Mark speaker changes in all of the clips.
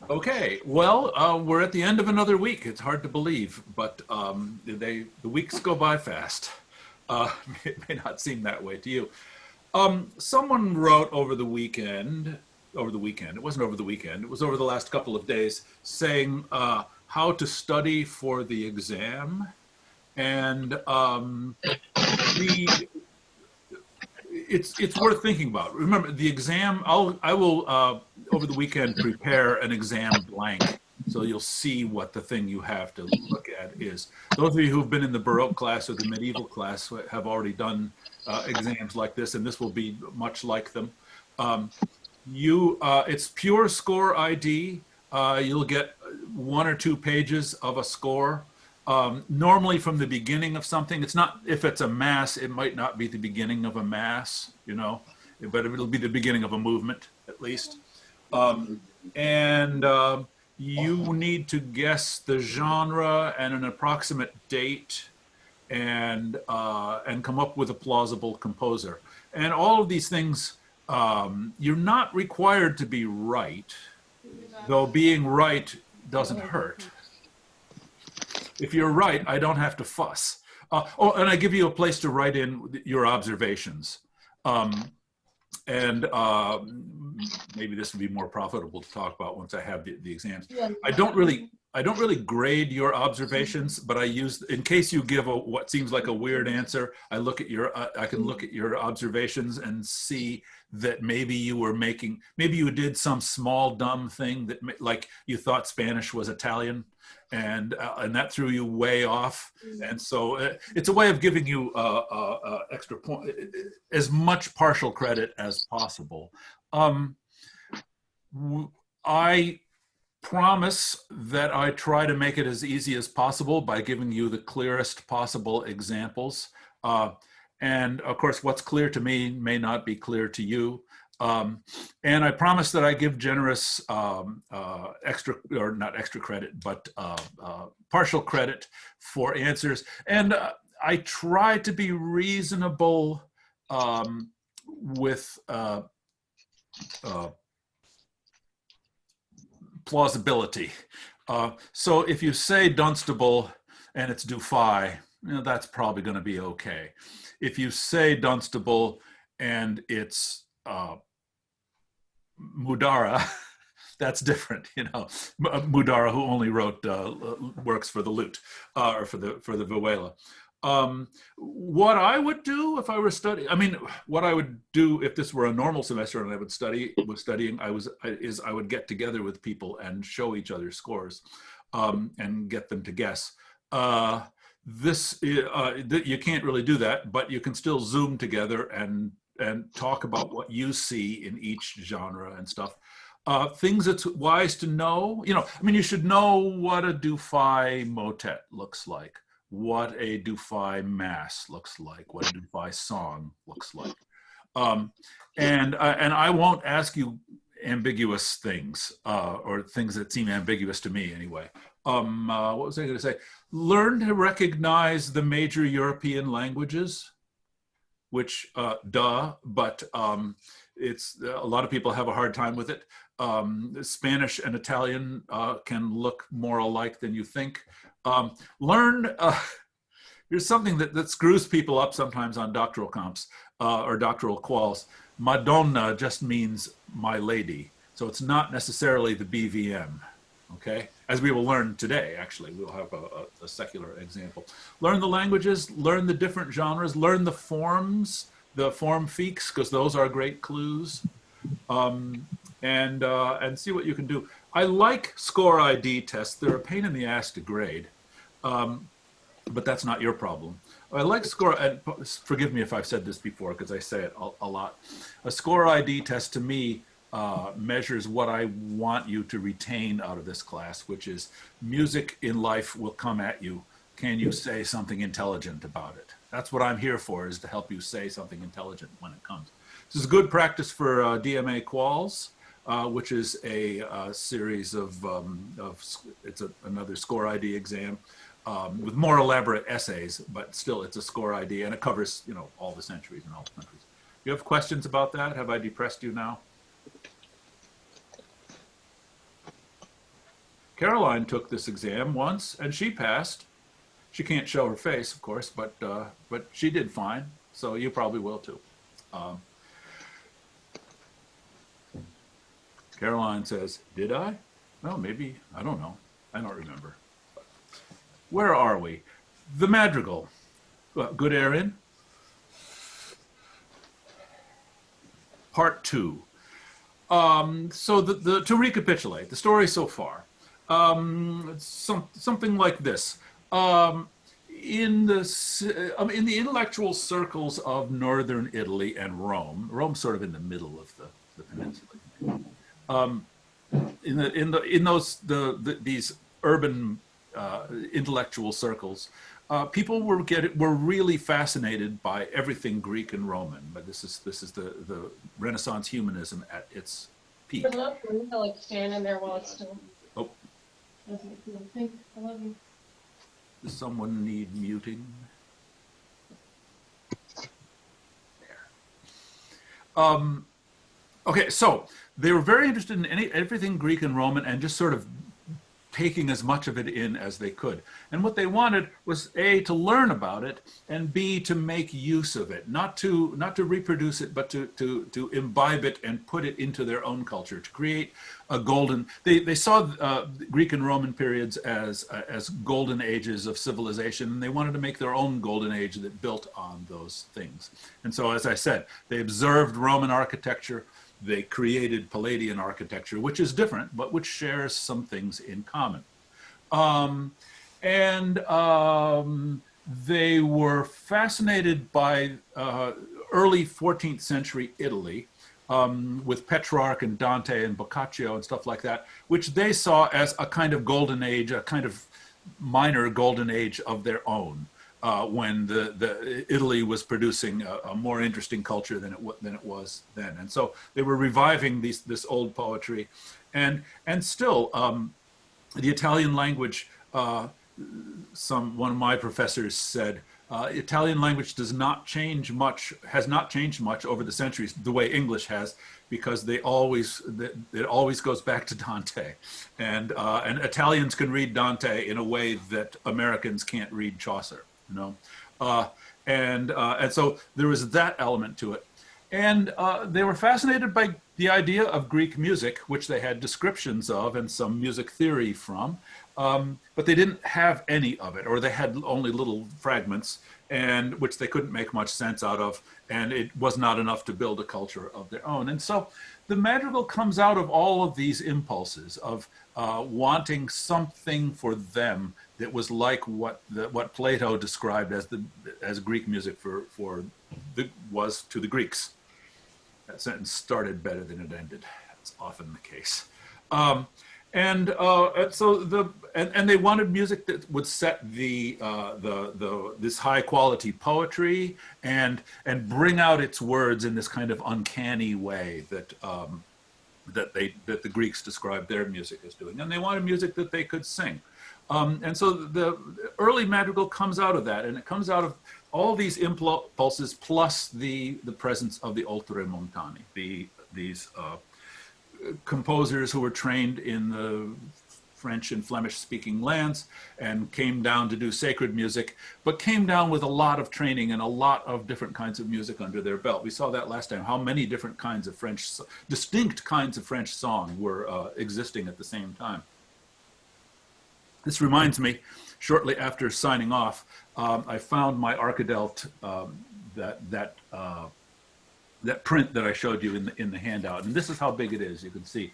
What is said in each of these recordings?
Speaker 1: Okay, well, we're at the end of another week. It's hard to believe, but the weeks go by fast. Uh, it may not seem that way to you. Someone wrote over the weekend, it wasn't over the weekend, it was over the last couple of days, saying how to study for the exam. And the it's worth thinking about. Remember, the exam. I will over the weekend prepare an exam blank, so you'll see what the thing you have to look at is. Those of you who've been in the Baroque class or the medieval class have already done exams like this, and this will be much like them. Um, it's pure score ID. You'll get 1 or 2 pages of a score. Normally from the beginning of something. It's not, if it's a mass, it might not be the beginning of a mass, but it'll be the beginning of a movement at least. Um, and you need to guess the genre and an approximate date and come up with a plausible composer. And all of these things, you're not required to be right, though being right doesn't hurt. If you're right, I don't have to fuss. And I give you a place to write in your observations. Um, and maybe this would be more profitable to talk about once I have the exams. I don't really grade your observations, but I use, in case you give what seems like a weird answer, I can look at your observations and see that maybe you did some small dumb thing that, like, you thought Spanish was Italian, and that threw you way off. And so it's a way of giving you extra point, as much partial credit as possible. I promise that I try to make it as easy as possible by giving you the clearest possible examples. And of course, what's clear to me may not be clear to you. And I promise that I give generous extra, or not extra credit, but partial credit for answers. And I try to be reasonable with plausibility. So if you say Dunstable and it's Dufay, that's probably going to be okay. If you say Dunstable and it's Mudara, that's different. Mudara, who only wrote works for the lute or for the vihuela. What I would do if I were studying, what I would do if this were a normal semester and I was studying, I would get together with people and show each other scores and get them to guess. You can't really do that, but you can still Zoom together and talk about what you see in each genre and stuff. Things that's wise to know, you should know what a Dufay motet looks like, what a Dufay mass looks like, what a Dufay song looks like. And I won't ask you ambiguous things or things that seem ambiguous to me anyway. What was I going to say? Learn to recognize the major European languages, which but it's a lot of people have a hard time with it. Spanish and Italian can look more alike than you think. Here's something that screws people up sometimes on doctoral comps or doctoral quals. Madonna just means my lady. So it's not necessarily the BVM, okay? As we will learn today, actually, we'll have a secular example. Learn the languages, learn the different genres, learn the forms, the form fiques, because those are great clues, and see what you can do. I like score ID tests. They're a pain in the ass to grade, but that's not your problem. I like score, and forgive me if I've said this before, because I say it a lot. A score ID test to me measures what I want you to retain out of this class, which is music in life will come at you. Can you say something intelligent about it? That's what I'm here for, is to help you say something intelligent when it comes. This is good practice for DMA quals, which is a series of another score ID exam with more elaborate essays, but still it's a score ID, and it covers all the centuries and all the countries. You have questions about that? Have I depressed you now? Caroline took this exam once and she passed. She can't show her face, of course, but she did fine. So you probably will too. Caroline says, "Did I? Well, maybe. I don't know. I don't remember." Where are we? The madrigal. Good air in. Part 2. So to recapitulate the story so far, something like this. In the intellectual circles of northern Italy and Rome, Rome's sort of in the middle of the peninsula. These urban intellectual circles, people were really fascinated by everything Greek and Roman. But this is the Renaissance humanism at its peak.
Speaker 2: Good luck for you to like stand in there while it's still.
Speaker 1: Oh.
Speaker 2: I love you.
Speaker 1: Does someone need muting? There. Okay, so they were very interested in everything Greek and Roman and just sort of taking as much of it in as they could. And what they wanted was A, to learn about it, and B, to make use of it, not to reproduce it, but to imbibe it and put it into their own culture, to create a golden, they saw Greek and Roman periods as golden ages of civilization, and they wanted to make their own golden age that built on those things. And so, as I said, they observed Roman architecture. They created Palladian architecture, which is different, but which shares some things in common. They were fascinated by early 14th century Italy, with Petrarch and Dante and Boccaccio and stuff like that, which they saw as a kind of golden age, a kind of minor golden age of their own. When the Italy was producing a more interesting culture than it was then, and so they were reviving this old poetry, and still the Italian language. One of my professors said Italian language has not changed much over the centuries the way English has, because it always goes back to Dante, and Italians can read Dante in a way that Americans can't read Chaucer. And so there was that element to it. And they were fascinated by the idea of Greek music, which they had descriptions of and some music theory from, but they didn't have any of it, or they had only little fragments, and which they couldn't make much sense out of, and it was not enough to build a culture of their own. And so the madrigal comes out of all of these impulses of wanting something for them that was like what Plato described as Greek music was to the Greeks. That sentence started better than it ended. That's often the case. And they wanted music that would set this high quality poetry and bring out its words in this kind of uncanny way that the Greeks described their music as doing. And they wanted music that they could sing. And so the early madrigal comes out of that, and it comes out of all these impulses plus the presence of the oltremontani, these composers who were trained in the French and Flemish-speaking lands and came down to do sacred music, but came down with a lot of training and a lot of different kinds of music under their belt. We saw that last time, how many different kinds of distinct kinds of French song were existing at the same time. This reminds me, shortly after signing off, I found my Arcadelt, that print that I showed you in the handout, and this is how big it is. You can see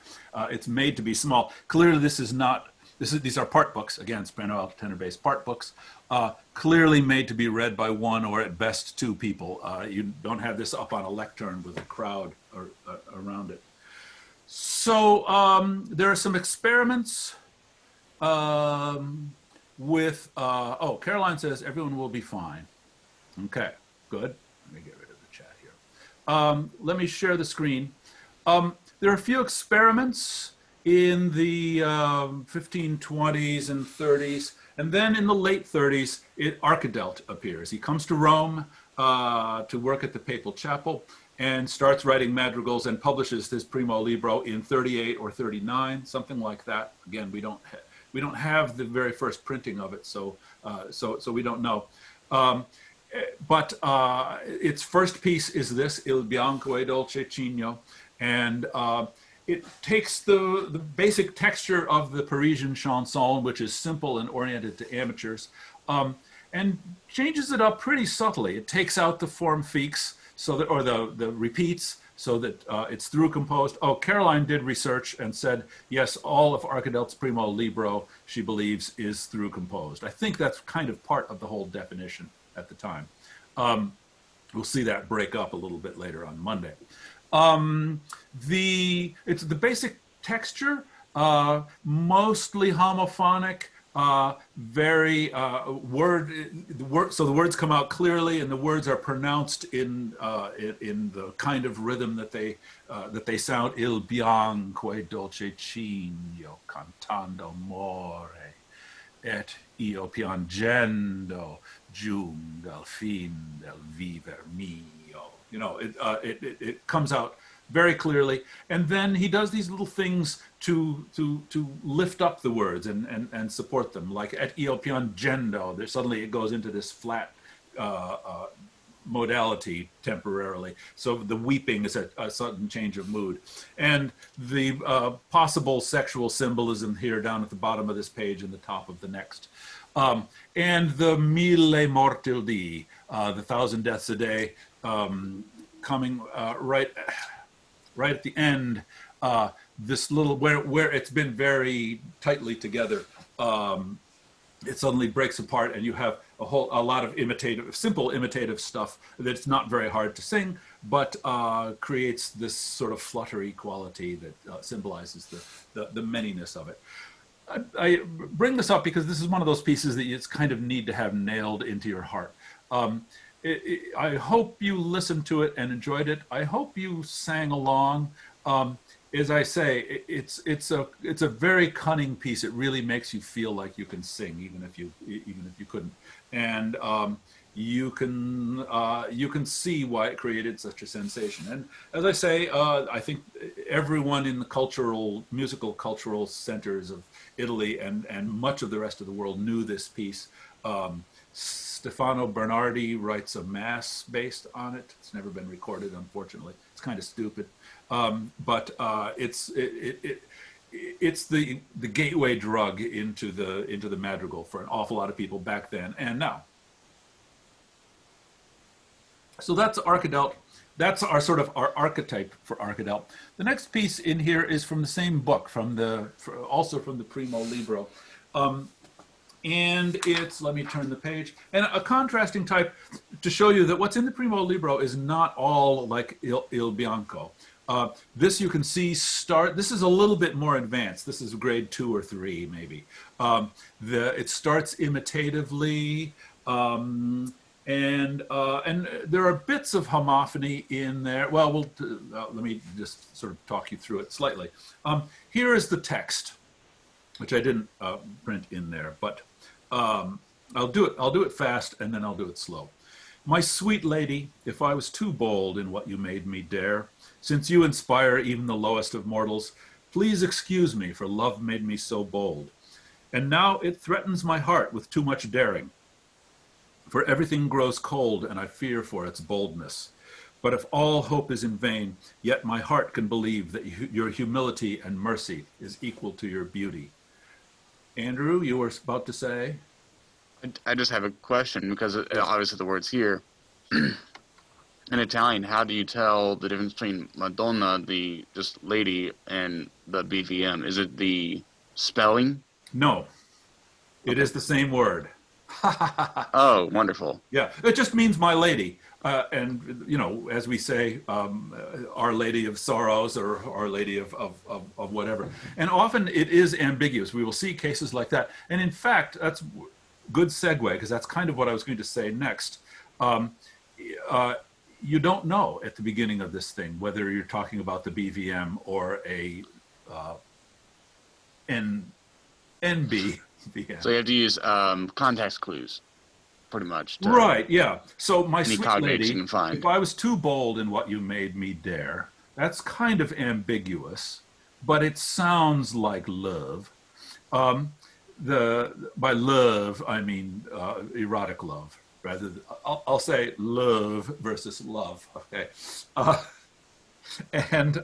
Speaker 1: it's made to be small. Clearly, these are part books, again, soprano, alto, tenor, bass part books. Clearly made to be read by one or at best two people. You don't have this up on a lectern with a crowd around it. So there are some experiments. Caroline says everyone will be fine. Okay, good. Let me get rid of the chat here. Let me share the screen. There are a few experiments in the 1520s and 30s, and then in the late 30s, Arcadelt appears. He comes to Rome to work at the Papal Chapel and starts writing madrigals and publishes his primo libro in 38 or 39, something like that. Again, we don't we don't have the very first printing of it, so we don't know. But its first piece is this, Il Bianco e Dolce Cigno, and it takes the basic texture of the Parisian chanson, which is simple and oriented to amateurs, and changes it up pretty subtly. It takes out the form fixe, so that, or the repeats, so that it's through composed. Oh, Caroline did research and said, yes, all of Arcadelt's Primo Libro, she believes, is through composed. I think that's kind of part of the whole definition at the time. We'll see that break up a little bit later on Monday. It's the basic texture, mostly homophonic, very so the words come out clearly, and the words are pronounced in the kind of rhythm that they sound. Il bianco e dolce cigno cantando more, et io piangendo giungo al fin del viver mio. You know, it comes out very clearly, and then he does these little things to lift up the words and support them, like et io piangendo. There suddenly it goes into this flat modality temporarily. So the weeping is a sudden change of mood, and the possible sexual symbolism here down at the bottom of this page and the top of the next. And the mille mortil di, the 1,000 deaths a day, coming right at the end, this little, where it's been very tightly together, it suddenly breaks apart, and you have a lot of simple imitative stuff that's not very hard to sing, but creates this sort of fluttery quality that symbolizes the manyness of it. I bring this up because this is one of those pieces that you just kind of need to have nailed into your heart. I hope you listened to it and enjoyed it. I hope you sang along. As I say, it's a very cunning piece. It really makes you feel like you can sing, even if you couldn't. And you can see why it created such a sensation. And as I say, I think everyone in the musical cultural centers of Italy and much of the rest of the world knew this piece. Stefano Bernardi writes a mass based on it. It's never been recorded, unfortunately. It's kind of stupid, but it's the gateway drug into the madrigal for an awful lot of people back then and now. So that's Arcadelt. That's our sort of our archetype for Arcadelt. The next piece in here is from the same book, also from the Primo Libro. And it's, let me turn the page, and a contrasting type to show you that what's in the Primo Libro is not all like Il Bianco. This you can see this is a little bit more advanced. This is grade 2 or 3 maybe. It starts imitatively, and there are bits of homophony in there. Well, let me just sort of talk you through it slightly. Here is the text, which I didn't print in there, but I'll do it fast, and then I'll do it slow. My sweet lady, if I was too bold in what you made me dare, since you inspire even the lowest of mortals, please excuse me, for love made me so bold. And now it threatens my heart with too much daring, for everything grows cold, and I fear for its boldness. But if all hope is in vain, yet my heart can believe that your humility and mercy is equal to your beauty. Andrew, you were about to say?
Speaker 3: I just have a question, because obviously the words here, in Italian, how do you tell the difference between Madonna, the just lady, and the BVM? Is it the spelling?
Speaker 1: No. It is the same word.
Speaker 3: Oh, wonderful.
Speaker 1: Yeah, it just means my lady. And, you know, as we say, Our Lady of Sorrows or Our Lady of whatever. And often it is ambiguous. We will see cases like that. And in fact, that's good segue, because that's kind of what I was going to say next. You don't know at the beginning of this thing whether you're talking about the BVM or a NB.
Speaker 3: So you have to use context clues, pretty much.
Speaker 1: Right, yeah. So my
Speaker 3: any
Speaker 1: sweet lady,
Speaker 3: you can find.
Speaker 1: If I was too bold in what you made me dare, that's kind of ambiguous, but it sounds like love. by love I mean erotic love. Rather, I'll say love versus love. Okay, and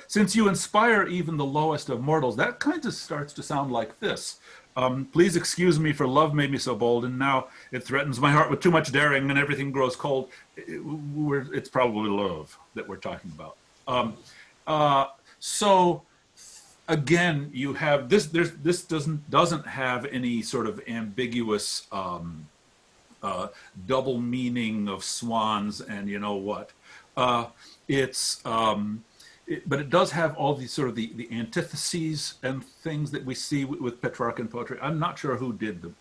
Speaker 1: since you inspire even the lowest of mortals, that kind of starts to sound like this. Please excuse me, for love made me so bold, and now it threatens my heart with too much daring, and everything grows cold. It's probably love that we're talking about. So again, you have this. This doesn't have any sort of ambiguous double meaning of swans and you know what. It's but it does have all these sort of the antitheses and things that we see with Petrarchan poetry. I'm not sure who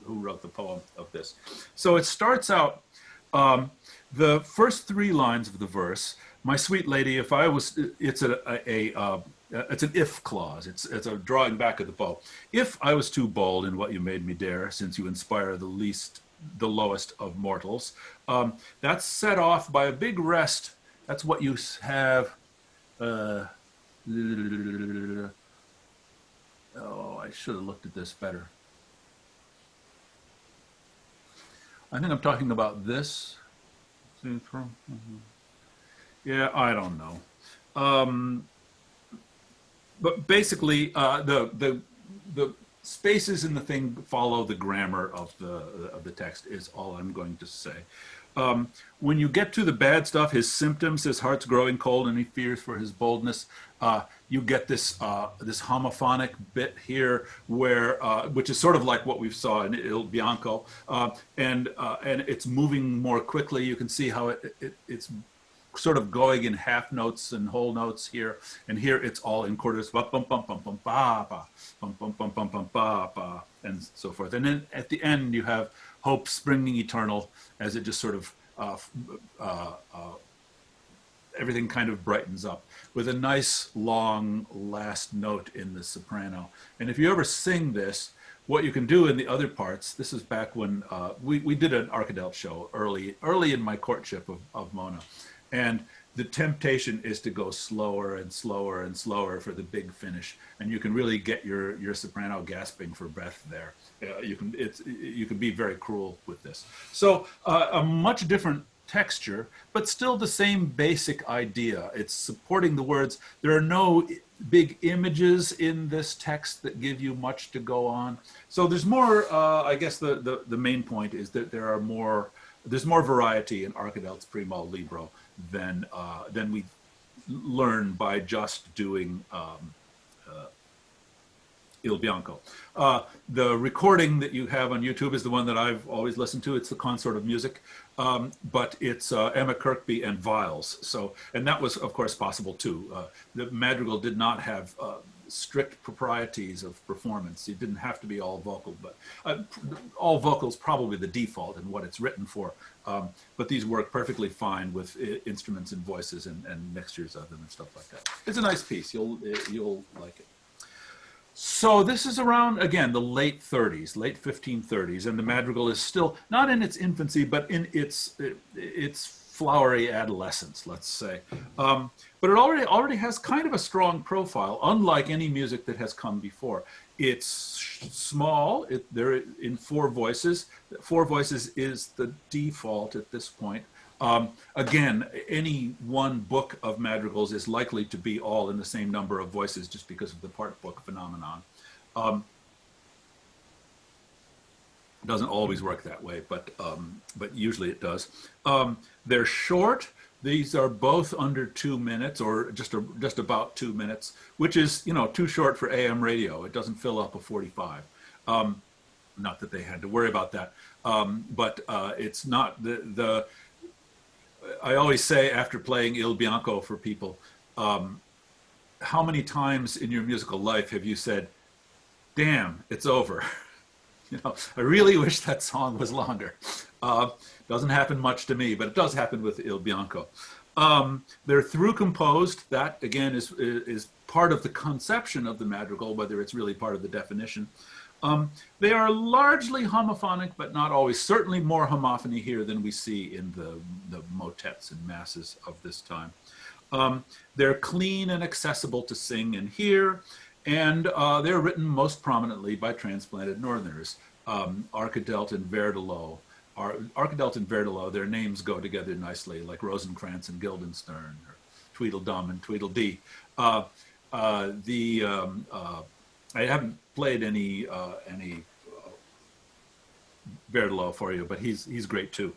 Speaker 1: wrote the poem of this. So it starts out, the first three lines of the verse, my sweet lady, if I was, it's it's an if clause. It's a drawing back of the bow. If I was too bold in what you made me dare, since you inspire the lowest of mortals, that's set off by a big rest. That's what you have. Oh, I should have looked at this better. I think I'm talking about this. Yeah, I don't know. But basically, the spaces in the thing follow the grammar of the text is all I'm going to say. When you get to the bad stuff, his symptoms, his heart's growing cold and he fears for his boldness, you get this this homophonic bit here where which is sort of like what we saw in Il Bianco, and it's moving more quickly. You can see how it's sort of going in half notes and whole notes here, and here it's all in quarters, bum bum bum bum bum ba ba, bum bum bum bum bum ba ba, and so forth. And then at the end you have hope springing eternal, as it just sort of everything kind of brightens up with a nice long last note in the soprano. And if you ever sing this, what you can do in the other parts, this is back when we did an Arcadelt show early in my courtship of Mona. And the temptation is to go slower and slower and slower for the big finish, and you can really get your soprano gasping for breath there. You can be very cruel with this. So a much different texture, but still the same basic idea. It's supporting the words. There are no big images in this text that give you much to go on. So there's more. I guess the main point is that there's more variety in Arcadelt's Primo Libro than we learn by just doing Il Bianco. The recording that you have on YouTube is the one that I've always listened to. It's the Consort of Music, but it's Emma Kirkby and Viles. So, and that was, of course, possible too. The madrigal did not have strict proprieties of performance. It didn't have to be all vocal, but all vocals probably the default in what it's written for. But these work perfectly fine with instruments and voices and mixtures of them and stuff like that. It's a nice piece. You'll like it. So this is around, again, the late 30s, late 1530s, and the madrigal is still not in its infancy, but in its flowery adolescence, let's say. But it already has kind of a strong profile, unlike any music that has come before. It's small. They're in four voices. Four voices is the default at this point. Again, any one book of madrigals is likely to be all in the same number of voices just because of the part book phenomenon. It doesn't always work that way, but usually it does. They're short. These are both under 2 minutes, or just about 2 minutes, which is too short for AM radio. It doesn't fill up a 45. Not that they had to worry about that, but it's not the. I always say after playing Il Bianco for people, how many times in your musical life have you said, "Damn, it's over"? I really wish that song was longer. Doesn't happen much to me, but it does happen with Il Bianco. They're through composed. That again is part of the conception of the madrigal, whether it's really part of the definition. They are largely homophonic, but not always. Certainly more homophony here than we see in the motets and masses of this time. They're clean and accessible to sing and hear, And they're written most prominently by transplanted Northerners, Arcadelt and Verdelot. Arcadelt and Verdelot, their names go together nicely, like Rosencrantz and Guildenstern, or Tweedledum and Tweedledee. I haven't played any Verdelot for you, but he's great too.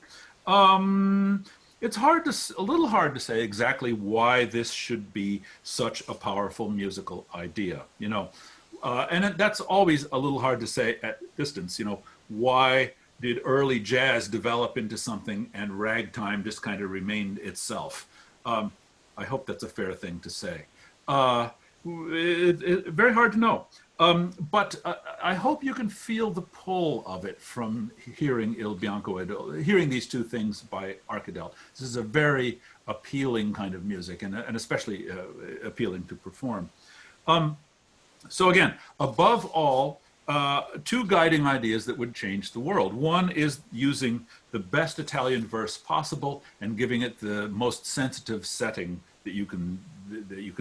Speaker 1: It's a little hard to say exactly why this should be such a powerful musical idea, you know, and that's always a little hard to say at distance. You know, why did early jazz develop into something and ragtime just kind of remained itself? I hope that's a fair thing to say. Very hard to know. But I hope you can feel the pull of it from hearing Il Bianco ed Oro, hearing these two things by Arcadelt. This is a very appealing kind of music, and especially appealing to perform. So again, above all, two guiding ideas that would change the world. One is using the best Italian verse possible and giving it the most sensitive setting that you can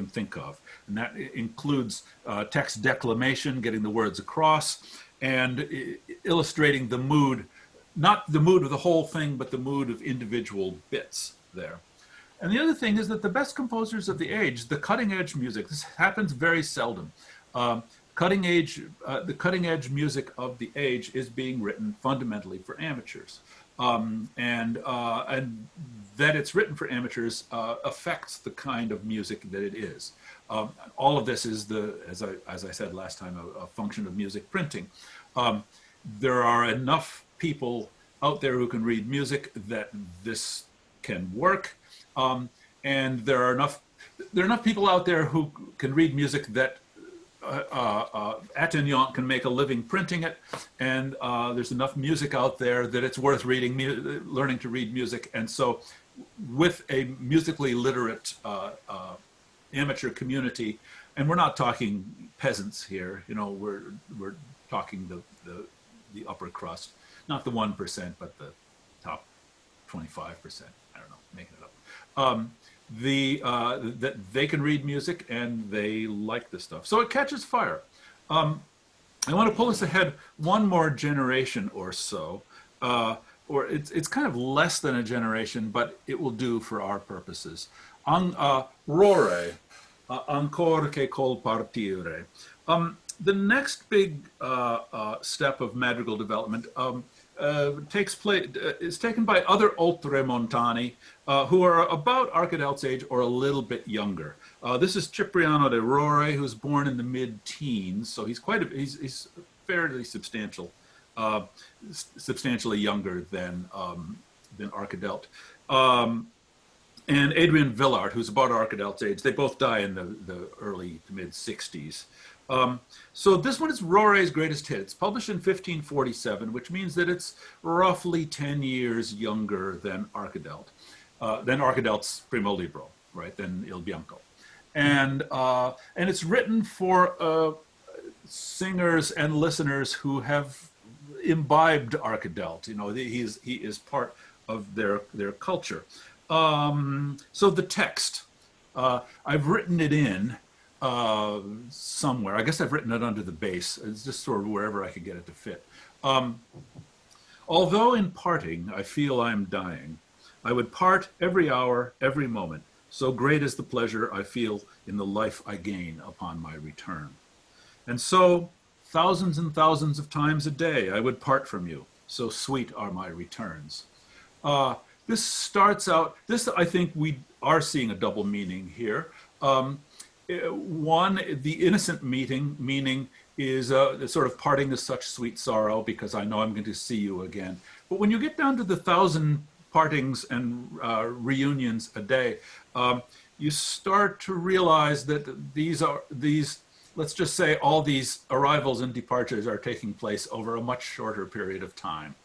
Speaker 1: think of. And that includes text declamation, getting the words across, and illustrating the mood, not the mood of the whole thing, but the mood of individual bits there. And the other thing is that the best composers of the age, the cutting edge music, this happens very seldom. The cutting edge music of the age is being written fundamentally for amateurs. And that it's written for amateurs affects the kind of music that it is. All of this is, as I said last time, a function of music printing. There are enough people out there who can read music that this can work, and there are enough people out there who can read music that Attignon can make a living printing it, and there's enough music out there that it's worth learning to read music. And so with a musically literate amateur community, and we're not talking peasants here, you know, we're talking the upper crust, not the 1%, but the top 25%. I don't know, making it up. That they can read music and they like this stuff, so it catches fire. I want to pull us ahead one more generation or so, or it's kind of less than a generation, but it will do for our purposes. Rore, ancor che col partire. The next big step of madrigal development is taken by other oltremontani who are about Arcadelt's age or a little bit younger. This is Cipriano de Rore, who's born in the mid-teens, so he's he's fairly substantial, substantially younger than Arcadelt. And Adrian Villard, who's about Arcadelt's age. They both die in the early to mid-60s. So this one is Rore's greatest hit. It's published in 1547, which means that it's roughly 10 years younger than Arcadelt's Primo Libro, right, than Il Bianco. And it's written for singers and listeners who have imbibed Arcadelt. You know, he is part of their culture. So the text, I've written it in somewhere. I guess I've written it under the bass. It's just sort of wherever I could get it to fit. Although in parting I feel I'm dying, I would part every hour, every moment. So great is the pleasure I feel in the life I gain upon my return. And so thousands and thousands of times a day I would part from you. So sweet are my returns. This starts out, I think we are seeing a double meaning here. One, the innocent meaning is sort of parting to such sweet sorrow because I know I'm going to see you again. But when you get down to the 1,000 partings and reunions a day, you start to realize that these, let's just say all these arrivals and departures are taking place over a much shorter period of time.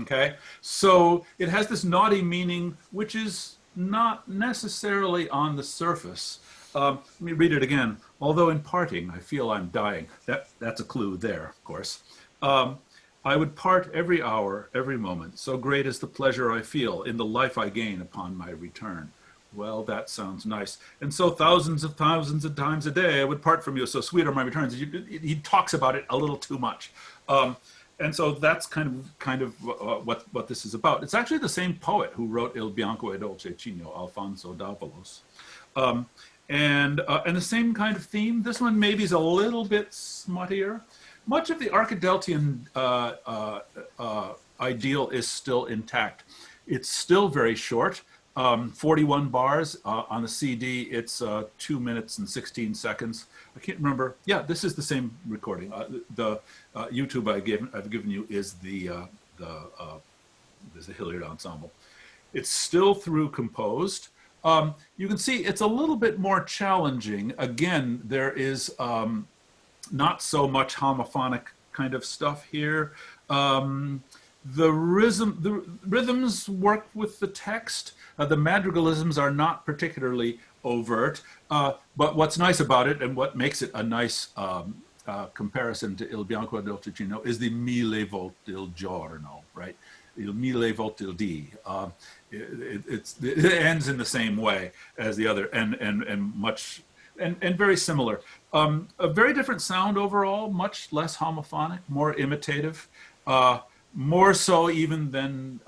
Speaker 1: Okay, so it has this naughty meaning, which is not necessarily on the surface. Let me read it again. Although in parting, I feel I'm dying. That's a clue there, of course. I would part every hour, every moment. So great is the pleasure I feel in the life I gain upon my return. Well, that sounds nice. And so thousands of times a day I would part from you. So sweet are my returns. He talks about it a little too much. And so that's kind of what this is about. It's actually the same poet who wrote Il Bianco e Dolce Cigno, Alfonso Davalos. And the same kind of theme. This one maybe is a little bit smuttier. Much of the Arcadeltian ideal is still intact. It's still very short. 41 bars on the CD. It's 2 minutes and 16 seconds. I can't remember. Yeah, this is the same recording. The YouTube I've given you is the Hilliard Ensemble. It's still through composed. You can see it's a little bit more challenging. Again, there is not so much homophonic kind of stuff here. The rhythms work with the text. The madrigalisms are not particularly overt, but what's nice about it and what makes it a nice comparison to Il Bianco e Dolce Cigno is the mille volte il giorno, right? Il mille volte il dì. It ends in the same way as the other, and very similar. A very different sound overall, much less homophonic, more imitative. More so even than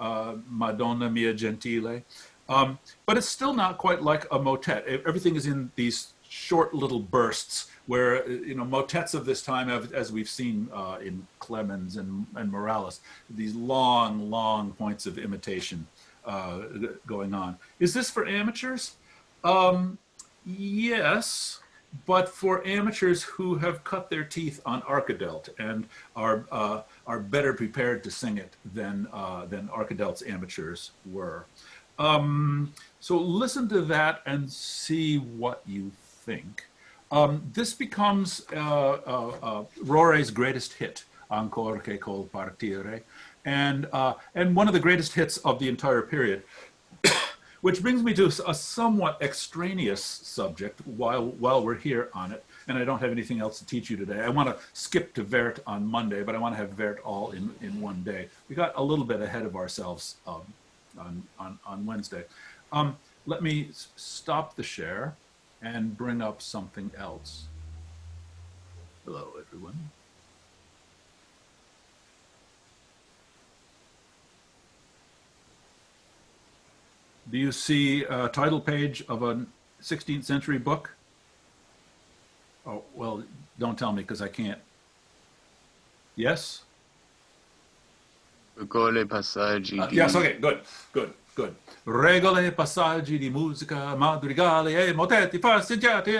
Speaker 1: Madonna Mia Gentile. But it's still not quite like a motet. Everything is in these short little bursts where, motets of this time, as we've seen in Clemens and Morales, these long, long points of imitation going on. Is this for amateurs? Yes, but for amateurs who have cut their teeth on Arcadelt and are better prepared to sing it than Arcadelt's amateurs were. So listen to that and see what you think. This becomes Rore's greatest hit, Ancor che col partire, and one of the greatest hits of the entire period. Which brings me to a somewhat extraneous subject while we're here on it, and I don't have anything else to teach you today. I want to skip to Vert on Monday, but I want to have Vert all in one day. We got a little bit ahead of ourselves on Wednesday. Let me stop the share and bring up something else. Hello, everyone. Do you see a title page of a 16th century book? Oh, well, don't tell me because I can't. Yes?
Speaker 3: Regole passaggi di...
Speaker 1: Yes, okay, good. Regole, passaggi di musica, madrigali e motetti, passeggiati.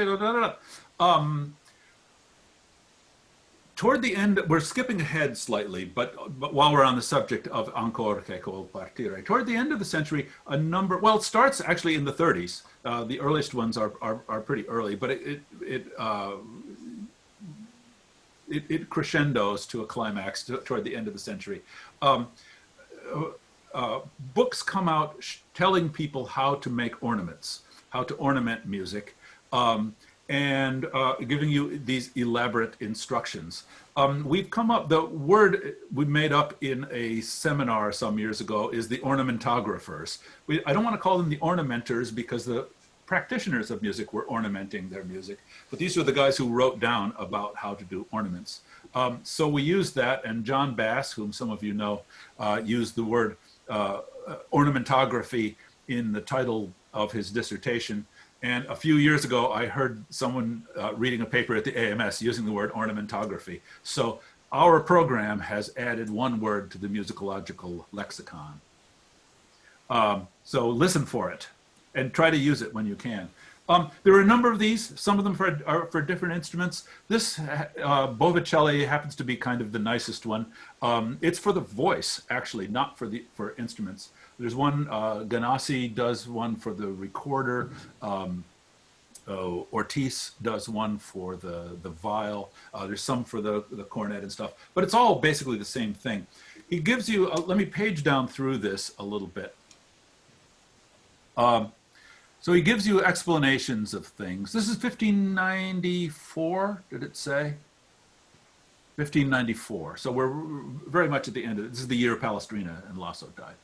Speaker 1: Toward the end, we're skipping ahead slightly, but while we're on the subject of Ancor che col partire, toward the end of the century, it starts actually in the 30s. The earliest ones are pretty early, but it crescendos to a climax toward the end of the century. Books come out telling people how to make ornaments, how to ornament music. And giving you these elaborate instructions. We've come up, the word we made up in a seminar some years ago is the ornamentographers. I don't want to call them the ornamenters because the practitioners of music were ornamenting their music, but these were the guys who wrote down about how to do ornaments. So we used that, and John Bass, whom some of you know, used the word ornamentography in the title of his dissertation. And a few years ago, I heard someone reading a paper at the AMS using the word ornamentography. So our program has added one word to the musicological lexicon. So listen for it and try to use it when you can. There are a number of these. Some of them are for different instruments. This Bovicelli happens to be kind of the nicest one. It's for the voice, actually, not for instruments. There's one, Ganassi does one for the recorder. Ortiz does one for the viol. There's some for the cornet and stuff, but it's all basically the same thing. He gives you, let me page down through this a little bit. So he gives you explanations of things. This is 1594, did it say? 1594. So we're very much at the end of it. This is the year Palestrina and Lasso died.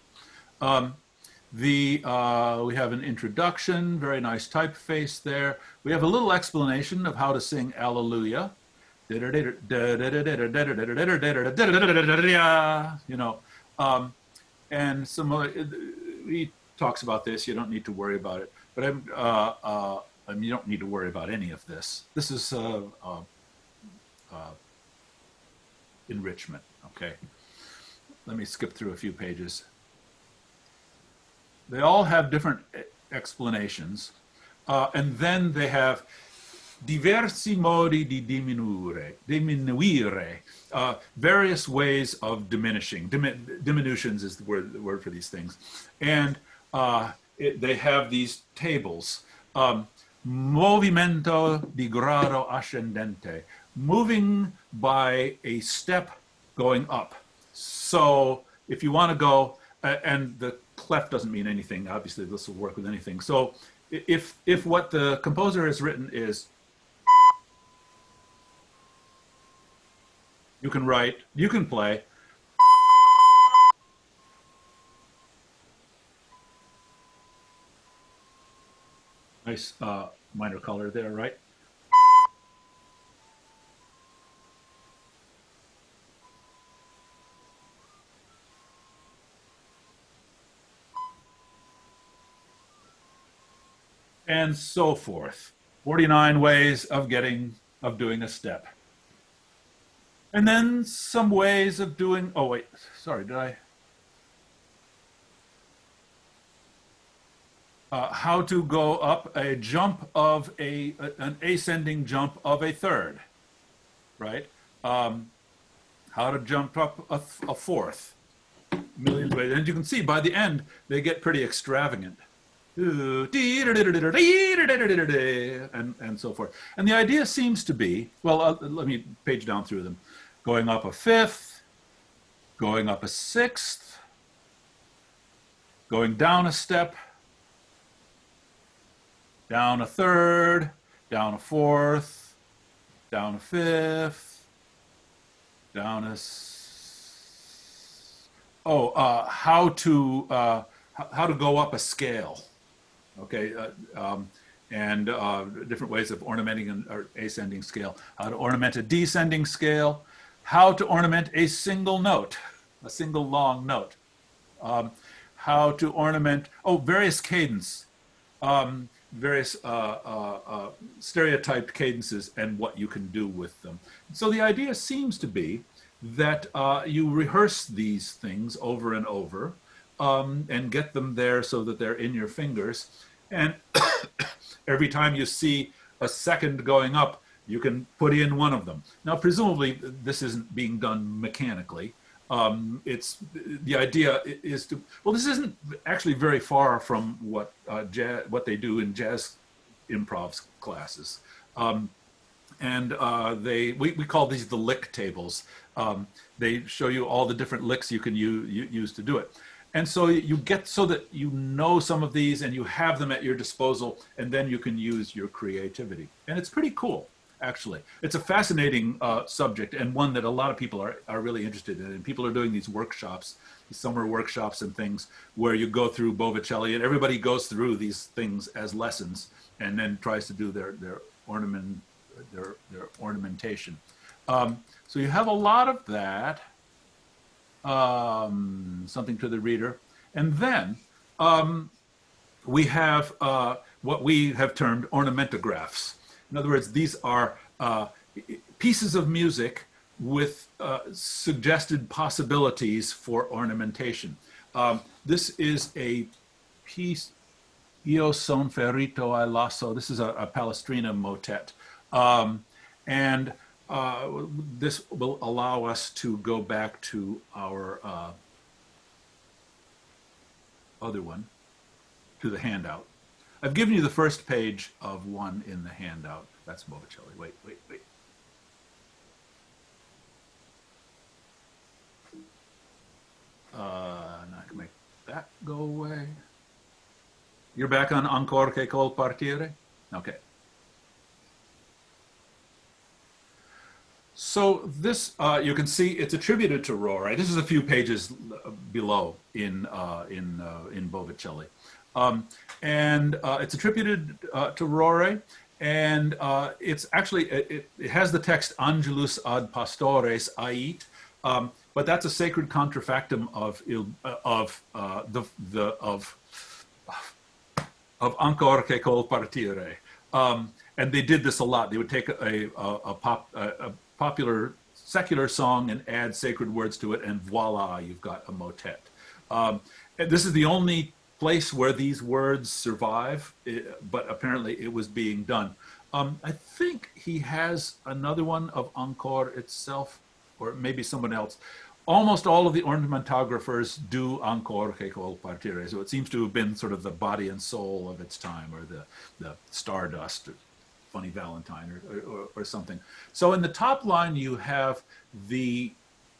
Speaker 1: We have an introduction, very nice typeface there. We have a little explanation of how to sing Alleluia. You know, and some other, he talks about this. You don't need to worry about it. But I mean, you don't need to worry about any of this. This is enrichment. Okay. Let me skip through a few pages. They all have different explanations, and then they have diversi modi di diminuire, various ways of diminishing. Diminutions is the word for these things. And they have these tables. Movimento di grado ascendente, moving by a step going up. So if you want to go, and the clef doesn't mean anything, obviously this will work with anything. So if what the composer has written is, you can write, you can play, nice minor color there, right? And so forth. 49 ways of doing a step. And then some ways of doing, oh wait, sorry, did I? How to go up a jump of an ascending jump of a third, right? How to jump up a fourth. Millions of ways. And you can see by the end, they get pretty extravagant. And so forth. And the idea seems to be, well, let me page down through them. Going up a fifth, going up a sixth, going down a step, down a third, down a fourth, down a fifth, down a, how to go up a scale. Okay, and different ways of ornamenting an ascending scale. How to ornament a descending scale. How to ornament a single note, a single long note. How to ornament, various cadence, various stereotyped cadences and what you can do with them. So the idea seems to be that you rehearse these things over and over, and get them there so that they're in your fingers. And every time you see a second going up, you can put in one of them. Now, presumably, this isn't being done mechanically. The idea is to, well, this isn't actually very far from what they do in jazz improv classes. We call these the lick tables. They show you all the different licks you can use to do it. And so you get so that you know some of these and you have them at your disposal, and then you can use your creativity. And it's pretty cool, actually. It's a fascinating subject, and one that a lot of people are really interested in. And people are doing these workshops, these summer workshops and things, where you go through Botticelli, and everybody goes through these things as lessons and then tries to do their ornamentation. So you have a lot of that. Something to the reader. And then we have what we have termed ornamentographs. In other words, these are pieces of music with suggested possibilities for ornamentation. This is a piece, Io son ferito ai lasso. This is a Palestrina motet. This will allow us to go back to our other one, to the handout. I've given you the first page of one in the handout. That's Botticelli. Wait. Now I can make that go away. You're back on Ancora che col partire? Okay. So this, you can see it's attributed to Rore. This is a few pages below in Botticelli. And it's attributed to Rore, and it's actually, it has the text Angelus ad pastores ait, but that's a sacred contrafactum of Ancor che col partire. And they did this a lot. They would take a popular secular song and add sacred words to it, and voila, you've got a motet. And this is the only place where these words survive, but apparently it was being done. I think he has another one of Encore itself, or maybe someone else. Almost all of the ornamentographers do Encore che col partire, so it seems to have been sort of the body and soul of its time, or the Stardust, or Funny Valentine, or something. So in the top line, you have the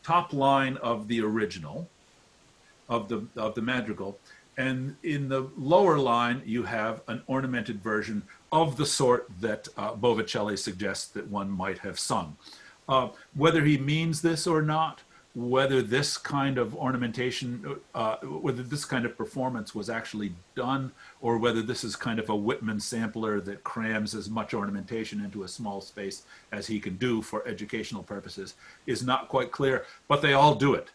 Speaker 1: top line of the original, of the madrigal, and in the lower line, you have an ornamented version of the sort that Botticelli suggests that one might have sung. Whether he means this or not, whether this kind of ornamentation, whether this kind of performance was actually done, or whether this is kind of a Whitman sampler that crams as much ornamentation into a small space as he can do for educational purposes, is not quite clear, but they all do it.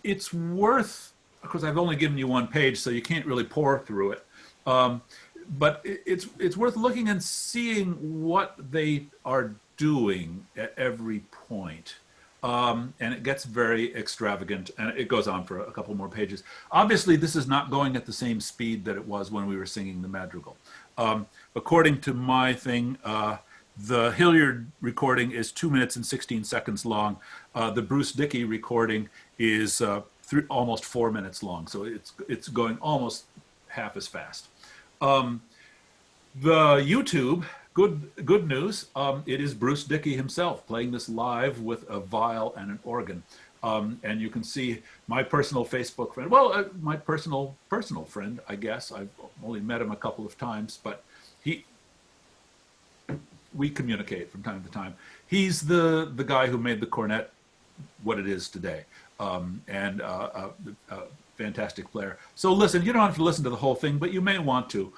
Speaker 1: It's worth, because I've only given you one page, so you can't really pour through it. But it's worth looking and seeing what they are doing at every point. And it gets very extravagant, and it goes on for a couple more pages. Obviously, this is not going at the same speed that it was when we were singing the madrigal. According to my thing, the Hilliard recording is 2 minutes and 16 seconds long. The Bruce Dickey recording is almost 4 minutes long, so it's going almost half as fast. The YouTube, good news, it is Bruce Dickey himself playing this live with a viol and an organ. And you can see my personal Facebook friend, well, my personal friend, I guess. I've only met him a couple of times, but we communicate from time to time. He's the guy who made the cornet what it is today, and a fantastic player. So listen, you don't have to listen to the whole thing, but you may want to.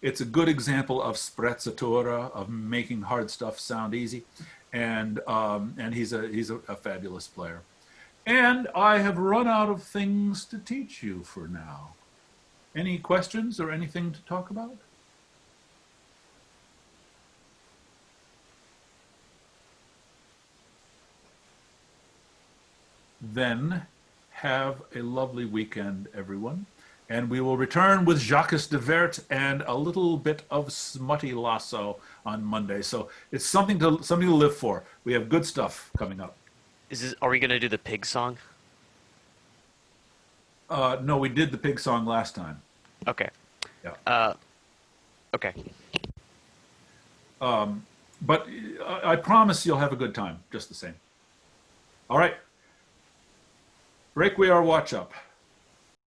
Speaker 1: It's a good example of sprezzatura, of making hard stuff sound easy, and he's a fabulous player. And I have run out of things to teach you for now. Any questions or anything to talk about? Then have a lovely weekend, everyone. And we will return with Jacques de Vert and a little bit of Smutty Lasso on Monday. So it's something to live for. We have good stuff coming up.
Speaker 4: Are we going to do the pig song?
Speaker 1: No, we did the pig song last time.
Speaker 4: Okay.
Speaker 1: Yeah.
Speaker 4: Okay.
Speaker 1: But I promise you'll have a good time, just the same. All right. Break we are, watch up.